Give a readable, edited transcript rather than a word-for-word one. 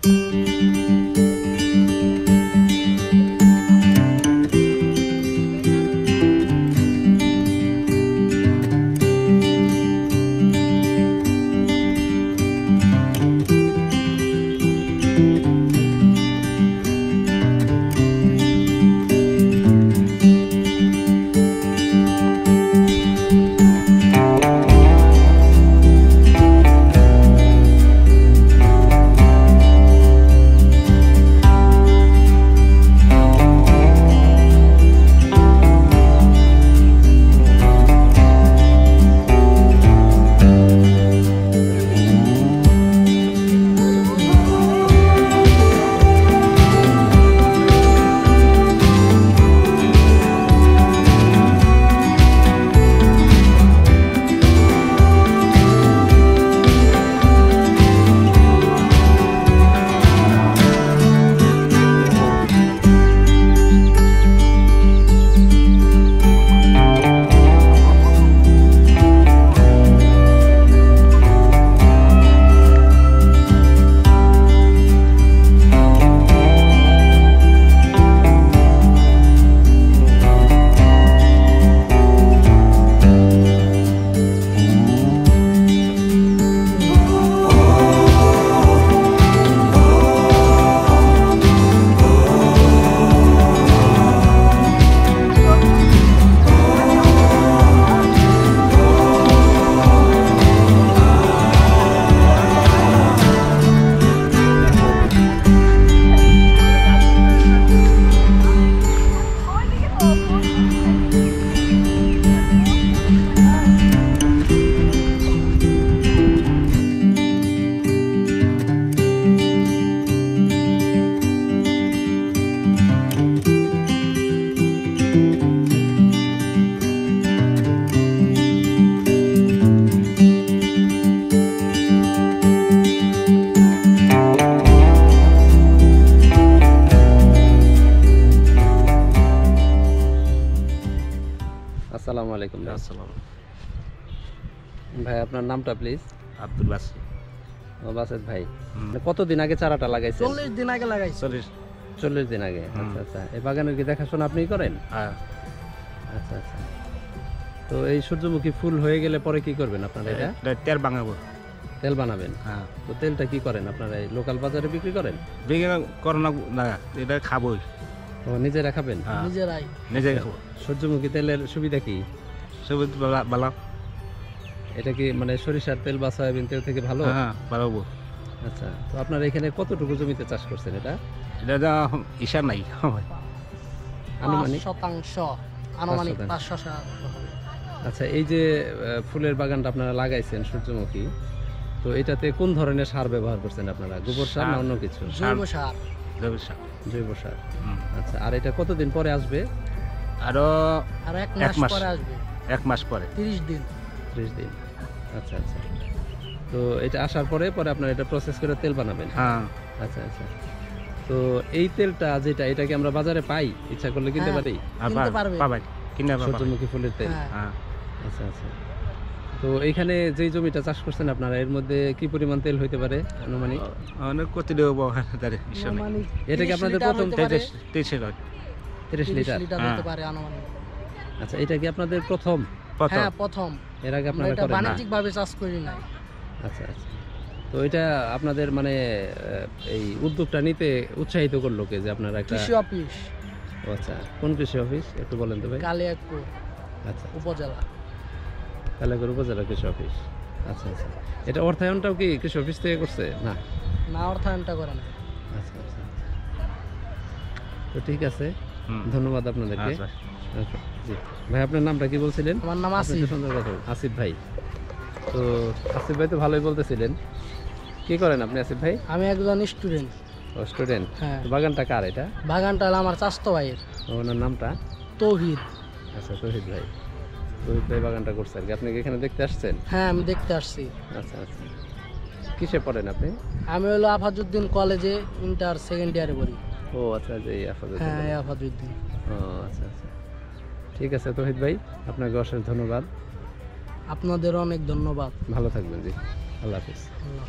আসসালামু আলাইকুম। আসসালাম ভাই আপনার নামটা প্লিজ? আব্দুল বাসিত। বাসিত ভাই, কতদিন আগে চারাটা লাগাইছেন? 40 দিন আগে লাগাইছি। 40 দিন আগে। আচ্ছা আচ্ছা, এই বাগানের কি দেখাশোনা আপনিই করেন? হ্যাঁ। আচ্ছা আচ্ছা, তো এই সূর্যমুখী ফুল হয়ে গেলে পরে কি করবেন আপনারা? এটা তেল বানাবো। তেল বানাবেন? হ্যাঁ। তো তেলটা কি করেন আপনারা? এই লোকাল বাজারে বিক্রি করেন? বিক্রি করো না, এটা খাবোই। ও নিজেরা খাবেন? নিজেরাই খাবো। সূর্যমুখী তেলের সুবিধা কি? সুবিধা ভালো। এটা কি মানে সরিষার তেল বা সয়াবিন তেল থেকে ভালো? হ্যাঁ, পারবো। আচ্ছা, তো আপনারা এখানে কতটুকু জমিতে চাষ করছেন এটা? এটা ইশা নাই, আনুমানিক 5% আনুমানিক 500। আচ্ছা, এই যে ফুলের বাগানটা আপনারা লাগাইছেন সূর্যমুখী, তো এটাতে কোন ধরনের সার ব্যবহার করছেন আপনারা? গোবর সার না অন্য কিছু? জৈব সার। জৈব সার। আচ্ছা, আর এটা কতদিন পরে আসবে? আরো 1 মাস পরে আসবে। 1 মাস পরে 30 দিন। 30 দিন। আচ্ছা আচ্ছা, তো এটা আসার পরে আপনারা এটা প্রসেস করে তেল বানাবেন? হ্যাঁ। আচ্ছা আচ্ছা, তো এই তেলটা যেটা, এটা কি আমরা বাজারে পাই? ইচ্ছা করলে কিনতে পারি? পাবেন, সূর্যমুখী ফুলের তেল। হ্যাঁ। আচ্ছা আচ্ছা, তো এইখানে যেই জমিটা চাষ করছেন আপনারা, এর মধ্যে কি পরিমাণ তেল হইতে পারে আনুমানিক? অনেক কত দেব ইশা নাই। এটা কি আপনাদের প্রথম? 30 লিটার হতে পারে আনুমানিক। আচ্ছা, এটা কি আপনাদের প্রথম? হ্যাঁ, প্রথম। এর আগে আপনারা এটা বাণিজ্যিক ভাবে চাষ করি নাই। আচ্ছা আচ্ছা, তো এটা আপনাদের মানে এই উদ্যোগটা নিতে উৎসাহিত করলো কে, যে আপনারা একটা কৃষি অফিস? ও আচ্ছা, কোন কৃষি অফিস একটু বলেন তো ভাই? কালিয়াকৈর আচ্ছা, উপজেলা। কালিয়াকৈর উপজেলা কৃষি অফিস। আচ্ছা আচ্ছা, এটা অর্থায়নটাও কি কৃষি অফিস থেকে করছে? না, অর্থায়নটা করে না। আচ্ছা আচ্ছা, তো ঠিক আছে, ধন্যবাদ আপনাদেরকে। আচ্ছা জি ভাই, আপনার নামটা কি বলছিলেন? আমার নাম আসিফ। সুন্দর কথা, আসিফ ভাই। তো আসিফ ভাই তো ভালোই বলতেছিলেন। কি করেন আপনি আসিফ ভাই? আমি একজন স্টুডেন্ট। ও স্টুডেন্ট। হ্যাঁ। বাগানটা কার এটা? বাগানটা হলো আমার চাচাতো ভাইয়ের। ওনার নামটা? তৌহিদ। আচ্ছা, তৌহিদ ভাই। তৌহিদ ভাই বাগানটা করছে আর কি। আপনি কি এখানে দেখতে আসছেন? হ্যাঁ, আমি দেখতে আসছি। আচ্ছা আচ্ছা, কিসে পড়েন আপনি? আমি হলো আফাজউদ্দিন কলেজে ইন্টার সেকেন্ড ইয়ারে পড়ি। ও আচ্ছা, যে আফাজউদ্দিন। হ্যাঁ, আফাজউদ্দিন। ও আচ্ছা আচ্ছা, ঠিক আছে তৌহিদ ভাই, আপনাকে অশেষ ধন্যবাদ। আপনাদেরও অনেক ধন্যবাদ। ভালো থাকবেন জি, আল্লাহ হাফিজ। আল্লাহ।